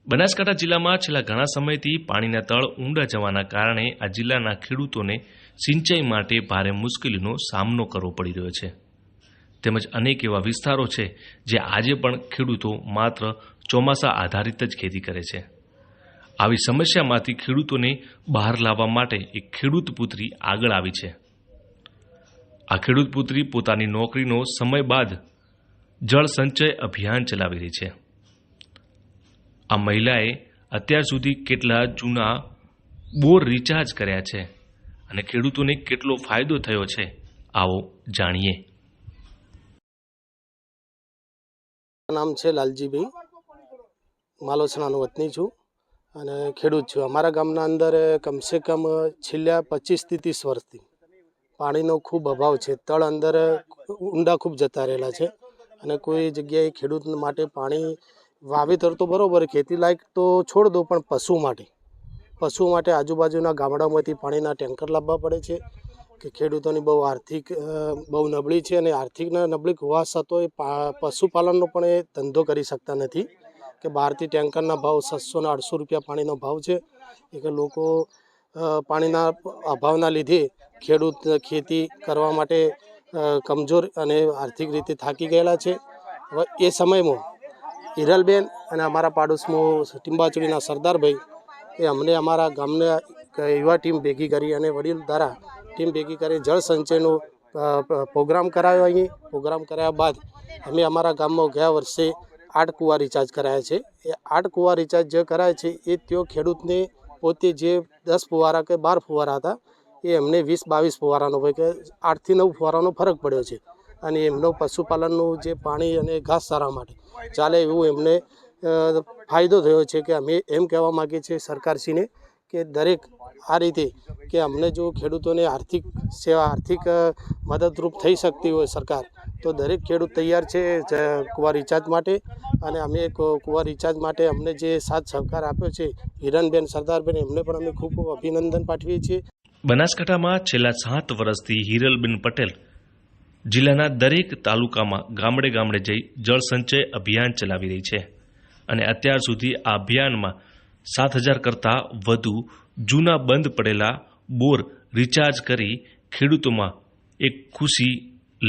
બનાસકાંઠા જિલ્લામાં છેલ્લા ઘણા સમયથી પાણીના તળ ઊંડા જવાના કારણે આ જિલ્લાના ખેડૂતોને સિંચાઈ માટે ભારે મુશ્કેલીનો સામનો કરવો પડી રહ્યો છે. તેમજ અનેક એવા વિસ્તારો છે જે આજે પણ ખેડૂતો માત્ર ચોમાસા આધારિત જ ખેતી કરે છે. આવી સમસ્યામાંથી ખેડૂતોને બહાર લાવવા માટે એક ખેડૂત પુત્રી આગળ આવી છે. આ ખેડૂત પુત્રી પોતાની નોકરીનો સમય બાદ જળ સંચય અભિયાન ચલાવી રહી છે. આ મહિલાએ અત્યાર સુધી કેટલા જૂના બોર રિચાર્જ કર્યા છે અને ખેડૂતોને કેટલો ફાયદો થયો છે, આવો જાણીએ. નામ છે લાલજીભાઈ, માલોસણાનો વતની છું અને ખેડૂત છું. અમારા ગામના અંદર કમસે કમ છેલ્લા 25 થી 30 વર્ષથી પાણીનો ખૂબ અભાવ છે. તળ અંદર ઊંડા ખૂબ જતા રહેલા છે અને કોઈ જગ્યાએ ખેડૂત માટે પાણી વાવેતર તો બરાબર, ખેતી લાયક તો છોડ દો, પણ પશુ માટે આજુબાજુના ગામડાઓમાંથી પાણીના ટેન્કર લાવવા પડે છે કે ખેડૂતોની બહુ આર્થિક બહુ નબળી છે અને આર્થિકના નબળી હોવા છતાં પશુપાલનનો પણ એ ધંધો કરી શકતા નથી કે બહારથી ટેન્કરના ભાવ 700 ને 800 રૂપિયા પાણીનો ભાવ છે. એટલે લોકો પાણીના અભાવના લીધે ખેડૂત ખેતી કરવા માટે કમજોર અને આર્થિક રીતે થાકી ગયેલા છે. હવે એ સમયમાં હિરલબેન અને અમારા પાડોશમાં ટીંબાચોડીના સરદારભાઈ એ અમને અમારા ગામના યુવા ટીમ ભેગી કરી અને વડીલ દ્વારા ટીમ ભેગી કરી જળ સંચયનો પ્રોગ્રામ કરાવ્યો. અહીં પ્રોગ્રામ કરાયા બાદ અમે અમારા ગામમાં ગયા વર્ષે 8 કૂવા રિચાર્જ કરાયા છે. એ 8 કૂવા રિચાર્જ જે કરાય છે એ તેઓ ખેડૂતને પોતે જે 10 ફુવારા કે 12 ફુવારા હતા એ એમને 20-22 ફુવારાનો હોય કે 8 થી 9 ફુવારાનો ફરક પડ્યો છે. અને એમનો પશુપાલનનું જે પાણી અને ઘાસચારા માટે ચાલે એવું એમને ફાયદો થયો છે. કે અમે એમ કહેવા માગીએ છીએ સરકારશ્રીને કે દરેક આ રીતે કે અમને જો ખેડૂતોને આર્થિક મદદરૂપ થઈ શકતી હોય સરકાર, તો દરેક ખેડૂત તૈયાર છે કૂવા રિચાર્જ માટે. અને અમે કૂવા રિચાર્જ માટે અમને જે સાથ સહકાર આપ્યો છે હિરનબેન, સરદારબેન, એમને પણ અમે ખૂબ ખૂબ અભિનંદન પાઠવીએ છીએ. બનાસકાંઠામાં છેલ્લા 7 વર્ષથી હિરલબેન પટેલ જિલ્લાના દરેક તાલુકામાં ગામડે ગામડે જઈ જળ સંચય અભિયાન ચલાવી રહી છે અને અત્યાર સુધી આ અભિયાનમાં 7000 કરતાં વધુ જૂના બંધ પડેલા બોર રિચાર્જ કરી ખેડૂતોમાં એક ખુશી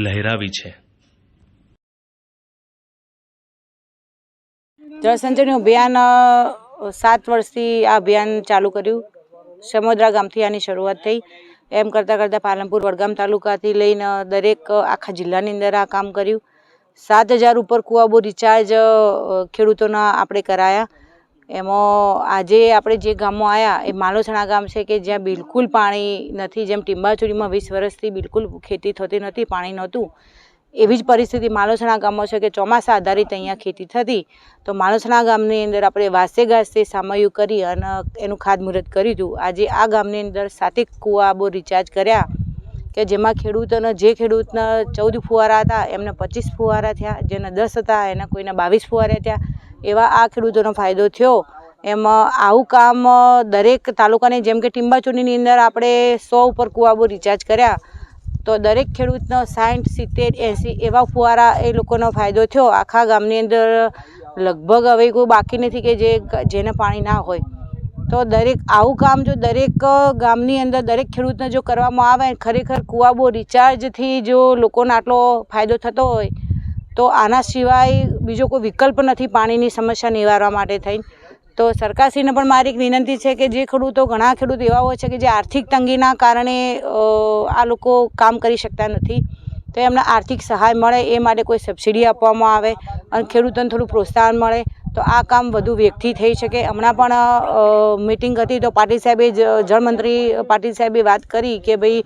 લહેરાવી છે. જળ સંચયનું અભિયાન 7 વર્ષથી આ અભિયાન ચાલુ કર્યું. સમોદરા ગામથી આની શરૂઆત થઈ. એમ કરતાં પાલનપુર, વડગામ તાલુકાથી લઈને દરેક આખા જિલ્લાની અંદર આ કામ કર્યું. 7000 ઉપર કૂવા બોર રિચાર્જ ખેડૂતોના આપણે કરાયા. એમાં આજે આપણે જે ગામમાં આવ્યા એ માલોસણા ગામ છે કે જ્યાં બિલકુલ પાણી નથી. જેમ ટીંબાચોડીમાં 20 વર્ષથી બિલકુલ ખેતી થતી નથી, પાણી નહોતું, એવી જ પરિસ્થિતિ માલોસણા ગામમાં છે કે ચોમાસા આધારિત અહીંયા ખેતી થતી. તો માલોસણા ગામની અંદર આપણે વાસે ગાસે સામયું કરી અને એનું ખાતમુહૂર્ત કર્યું હતું. આજે આ ગામની અંદર 7 કૂવા બોર રિચાર્જ કર્યા કે જેમાં જે ખેડૂતના 14 ફુવારા હતા એમને 25 ફુવારા થયા, જેના 10 હતા એના કોઈના 22 ફુવારા થયા. એવા આ ખેડૂતોનો ફાયદો થયો. એમાં આવું કામ દરેક તાલુકાની, જેમ કે ટીંબાચોડીની અંદર આપણે 100 ઉપર કૂવા બોર રિચાર્જ કર્યા તો દરેક ખેડૂતનો 60, 70, 80 એવા ફુવારા એ લોકોનો ફાયદો થયો. આખા ગામની અંદર લગભગ હવે કોઈ બાકી નથી કે જેને પાણી ના હોય. તો દરેક આવું કામ જો દરેક ગામની અંદર દરેક ખેડૂતને જો કરવામાં આવે, ખરેખર કૂવા બોર રિચાર્જથી જો લોકોને આટલો ફાયદો થતો હોય તો આના સિવાય બીજો કોઈ વિકલ્પ નથી પાણીની સમસ્યા નિવારવા માટે થઈ. તો સરકારશ્રીને પણ મારી એક વિનંતી છે કે જે ઘણા ખેડૂત એવા હોય છે કે જે આર્થિક તંગીના કારણે આ લોકો કામ કરી શકતા નથી, તો એમને આર્થિક સહાય મળે એ માટે કોઈ સબસિડી આપવામાં આવે અને ખેડૂતોને થોડું પ્રોત્સાહન મળે તો આ કામ વધુ વેગથી થઈ શકે. હમણાં પણ મિટિંગ હતી તો પાટીલ સાહેબે, જળમંત્રી પાટીલ સાહેબે વાત કરી કે ભાઈ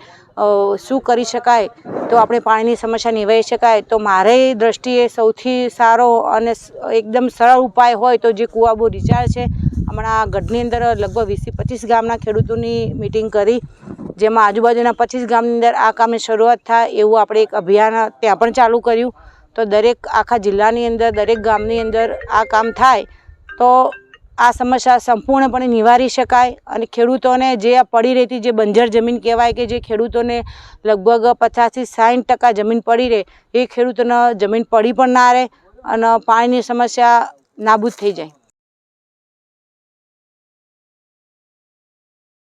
શું કરી શકાય તો આપણે પાણીની સમસ્યા નિવારી શકાય. તો મારી દ્રષ્ટિએ સૌથી સારો અને એકદમ સરળ ઉપાય હોય તો જે કૂવા બોર રિચાર્જ છે. હમણાં ગઢની અંદર લગભગ 20 થી 25 ગામના ખેડૂતોની મિટિંગ કરી, જેમાં આજુબાજુના 25 ગામની અંદર આ કામની શરૂઆત થાય એવું આપણે એક અભિયાન ત્યાં પણ ચાલુ કર્યું. તો દરેક આખા જિલ્લાની અંદર દરેક ગામની અંદર આ કામ થાય તો આ સમસ્યા સંપૂર્ણપણે નિવારી શકાય અને ખેડૂતોને જે આ પડી રહેતી જે બંજર જમીન કહેવાય કે જે ખેડૂતોને લગભગ 50 થી 60% જમીન પડી રહે એ ખેડૂતોને જમીન પડી પણ ના રહે અને પાણીની સમસ્યા નાબૂદ થઈ જાય.